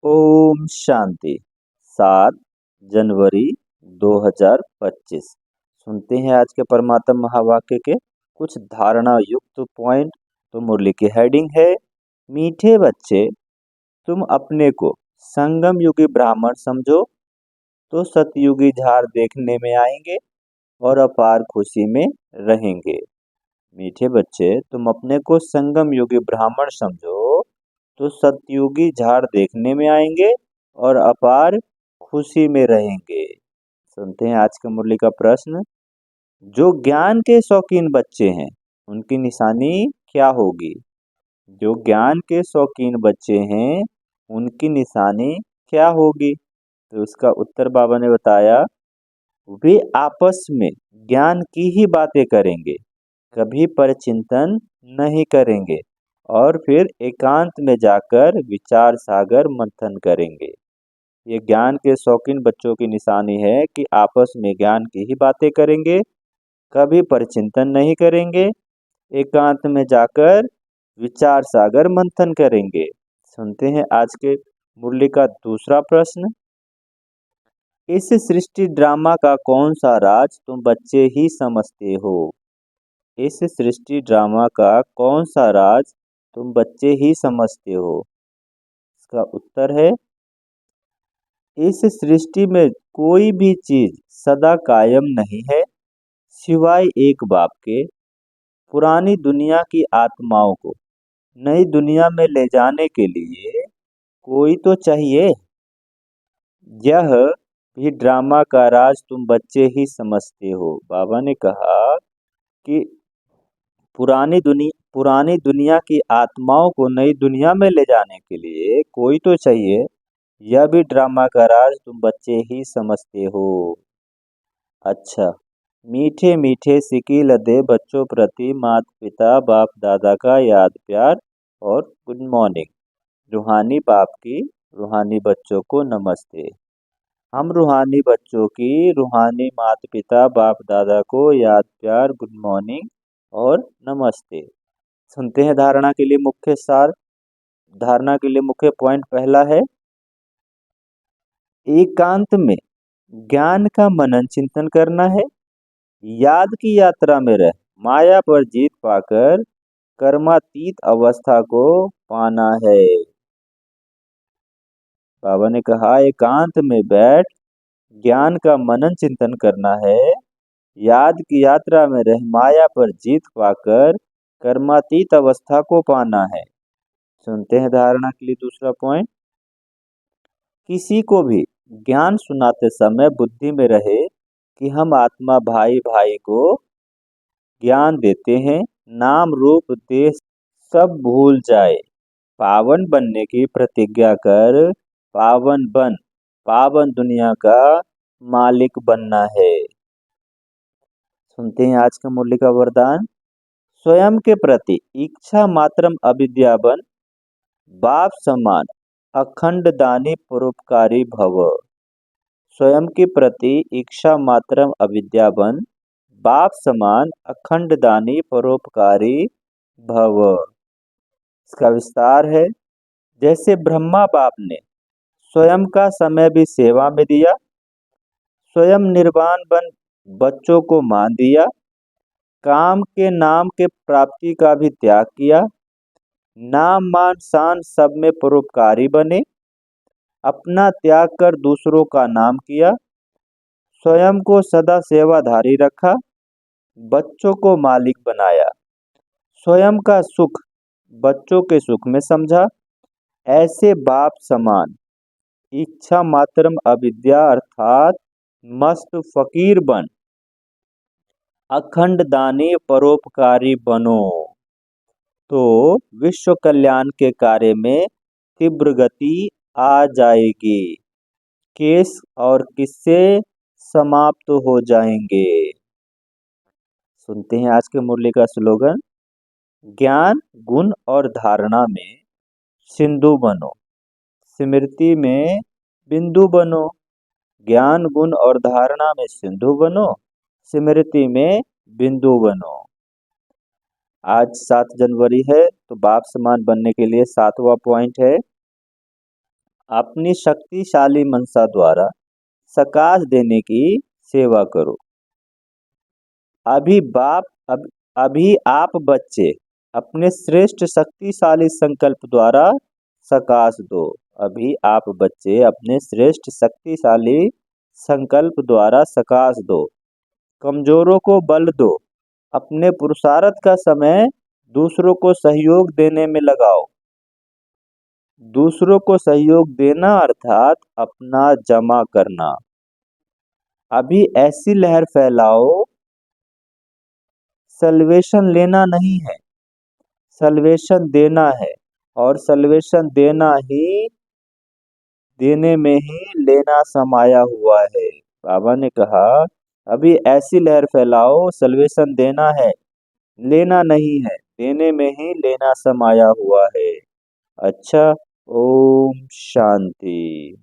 ओम शांति। 7 जनवरी 2025। सुनते हैं आज के परमात्म महावाक्य के कुछ धारणा युक्त पॉइंट। तो मुरली की हेडिंग है, मीठे बच्चे, तुम अपने को संगम युगी ब्राह्मण समझो तो सतयुगी झार देखने में आएंगे और अपार खुशी में रहेंगे। मीठे बच्चे, तुम अपने को संगम युगी ब्राह्मण समझो तो सतयुगी झाड़ देखने में आएंगे और अपार खुशी में रहेंगे। सुनते हैं आज के मुरली का प्रश्न। जो ज्ञान के शौकीन बच्चे हैं उनकी निशानी क्या होगी? जो ज्ञान के शौकीन बच्चे हैं उनकी निशानी क्या होगी? तो उसका उत्तर बाबा ने बताया, वे आपस में ज्ञान की ही बातें करेंगे, कभी परचिंतन नहीं करेंगे और फिर एकांत में जाकर विचार सागर मंथन करेंगे। ये ज्ञान के शौकीन बच्चों की निशानी है कि आपस में ज्ञान की ही बातें करेंगे, कभी परचिंतन नहीं करेंगे, एकांत में जाकर विचार सागर मंथन करेंगे। सुनते हैं आज के मुरली का दूसरा प्रश्न। इस सृष्टि ड्रामा का कौन सा राज तुम बच्चे ही समझते हो? इस सृष्टि ड्रामा का कौन सा राज तुम बच्चे ही समझते हो? इसका उत्तर है, इस सृष्टि में कोई भी चीज सदा कायम नहीं है सिवाय एक बाप के। पुरानी दुनिया की आत्माओं को नई दुनिया में ले जाने के लिए कोई तो चाहिए। यह भी ड्रामा का राज तुम बच्चे ही समझते हो। बाबा ने कहा कि पुरानी दुनिया की आत्माओं को नई दुनिया में ले जाने के लिए कोई तो चाहिए। यह भी ड्रामा का राज तुम बच्चे ही समझते हो। अच्छा, मीठे मीठे सिकी लदे बच्चों प्रति माता पिता बाप दादा का याद प्यार और गुड मॉर्निंग। रूहानी बाप की रूहानी बच्चों को नमस्ते। हम रूहानी बच्चों की रूहानी माता पिता बाप दादा को याद प्यार गुड मॉर्निंग और नमस्ते। सुनते हैं धारणा के लिए मुख्य सार। धारणा के लिए मुख्य पॉइंट पहला है, एकांत में ज्ञान का मनन चिंतन करना है, याद की यात्रा में रह माया पर जीत पाकर कर्मातीत अवस्था को पाना है। बाबा ने कहा, एकांत में बैठ ज्ञान का मनन चिंतन करना है, याद की यात्रा में रह माया पर जीत पाकर कर्मातीत अवस्था को पाना है। सुनते हैं धारणा के लिए दूसरा पॉइंट। किसी को भी ज्ञान सुनाते समय बुद्धि में रहे कि हम आत्मा भाई भाई को ज्ञान देते हैं, नाम रूप देह सब भूल जाए, पावन बनने की प्रतिज्ञा कर पावन बन पावन दुनिया का मालिक बनना है। सुनते हैं आज का मुरली का वरदान। स्वयं के प्रति इच्छा मात्रम अविद्या बन, बाप समान अखंड दानी परोपकारी भव। स्वयं के प्रति इच्छा मात्रम अविद्या बन, बाप समान अखंड दानी परोपकारी भव। इसका विस्तार है, जैसे ब्रह्मा बाप ने स्वयं का समय भी सेवा में दिया, स्वयं निर्वाण बन बच्चों को मान दिया, काम के नाम के प्राप्ति का भी त्याग किया, नाम मान शान सब में परोपकारी बने, अपना त्याग कर दूसरों का नाम किया, स्वयं को सदा सेवाधारी रखा, बच्चों को मालिक बनाया, स्वयं का सुख बच्चों के सुख में समझा। ऐसे बाप समान इच्छा मात्रम अविद्या अर्थात मस्त फकीर बन अखंड दानी परोपकारी बनो तो विश्व कल्याण के कार्य में तीव्र गति आ जाएगी, केस और किस्से समाप्त हो जाएंगे। सुनते हैं आज के मुरली का स्लोगन। ज्ञान गुण और धारणा में सिंधु बनो, स्मृति में बिंदु बनो। ज्ञान गुण और धारणा में सिंधु बनो, स्मृति में बिंदु बनो। आज 7 जनवरी है तो बाप समान बनने के लिए 7वां पॉइंट है, अपनी शक्तिशाली मनसा द्वारा सकाश देने की सेवा करो। अभी बाप अब अभी आप बच्चे अपने श्रेष्ठ शक्तिशाली संकल्प द्वारा सकाश दो। अभी आप बच्चे अपने श्रेष्ठ शक्तिशाली संकल्प द्वारा सकाश दो। कमजोरों को बल दो। अपने पुरुषार्थ का समय दूसरों को सहयोग देने में लगाओ। दूसरों को सहयोग देना अर्थात अपना जमा करना। अभी ऐसी लहर फैलाओ, सल्वेशन लेना नहीं है, सल्वेशन देना है, और सल्वेशन देने में ही लेना समाया हुआ है। बाबा ने कहा अभी ऐसी लहर फैलाओ, सल्वेशन देना है, लेना नहीं है, देने में ही लेना समाया हुआ है। अच्छा, ओम शांति।